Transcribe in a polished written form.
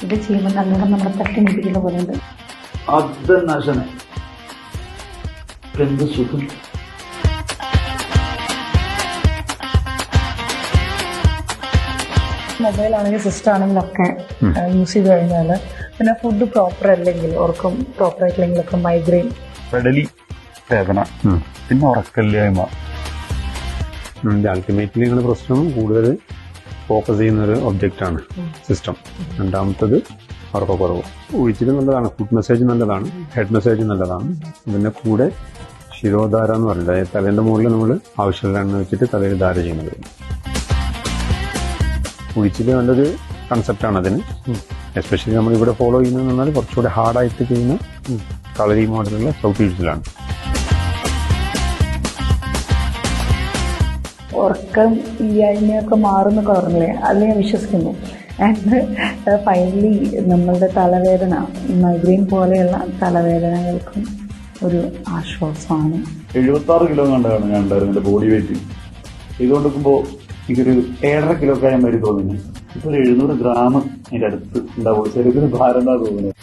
ഇത് ചെയ്യുമ്പോൾ നല്ലോണം നമ്മളെ തട്ടിനിപ്പിക്കുന്ന പോലെ ഉണ്ട്. അതന്നെ എന്ത് സുഖം. മൊബൈലാണെങ്കിൽ സിസ്റ്റം ആണെങ്കിലൊക്കെ യൂസ് ചെയ്ത് കഴിഞ്ഞാൽ പിന്നെ ഫുഡ് പ്രോപ്പർ അല്ലെങ്കിൽ ഉറക്കം പ്രോപ്പർ ആയിട്ടില്ലെങ്കിലൊക്കെ മൈഗ്രെയിൻ, പെടലി വേദന, പിന്നെ ഉറക്കല്ലായ്മ. അൾട്ടിമേറ്റ്ലി നിങ്ങളുടെ പ്രശ്നം കൂടുതൽ ഫോക്കസ് ചെയ്യുന്ന ഒരു ഒബ്ജക്റ്റാണ് സിസ്റ്റം. രണ്ടാമത്തത് ഉറക്കക്കുറവ്. ഒഴിച്ചിട്ട് നല്ലതാണ്, ഫുഡ് മസാജ് നല്ലതാണ്, ഹെഡ് മസാജ് നല്ലതാണ്. പിന്നെ കൂടെ ശിരോധാര എന്ന് പറയുന്നത്, അതായത് തലേൻ്റെ മുകളിൽ നമ്മൾ ആവശ്യമുള്ള എണ്ണ വെച്ചിട്ട് തലയിൽ ധാര ചെയ്യുന്നത്. ഒഴിച്ചിൽ നല്ലൊരു കൺസെപ്റ്റാണ് അതിന്. എസ്പെഷ്യലി നമ്മൾ ഇവിടെ ഫോളോ ചെയ്യുന്നതെന്ന് പറഞ്ഞാൽ കുറച്ചുകൂടെ ഹാർഡായിട്ട് ചെയ്യുന്ന കളരി മോഡലുള്ള സൗത്ത് ഈസ്റ്റിലാണ്. ഉറക്കം ഇല്ലായ്മയൊക്കെ മാറുന്നൊക്കെ പറഞ്ഞില്ലേ, അത് ഞാൻ വിശ്വസിക്കുന്നു. ആൻഡ് ഫൈനലി നമ്മളുടെ തലവേദന, മൈഗ്രെയിൻ പോലെയുള്ള തലവേദനകൾക്കും ഒരു ആശ്വാസമാണ്. 76 കിലോ കണ്ടാണ് ഞാൻ ഉണ്ടായിരുന്നത് എൻ്റെ ബോഡി വെയിറ്റ്. ഇതുകൊണ്ടിരിക്കുമ്പോൾ എനിക്കൊരു 7.5 കിലോ ഒക്കെ ആയാൽ മതി തോന്നുന്നു. ഇപ്പോൾ ഒരു 700 ഗ്രാം അതിൻ്റെ അടുത്ത് ഉണ്ടാവുള്ളൂ. ശരീരത്തിന് ഭാരം എന്താ തോന്നുന്നത്.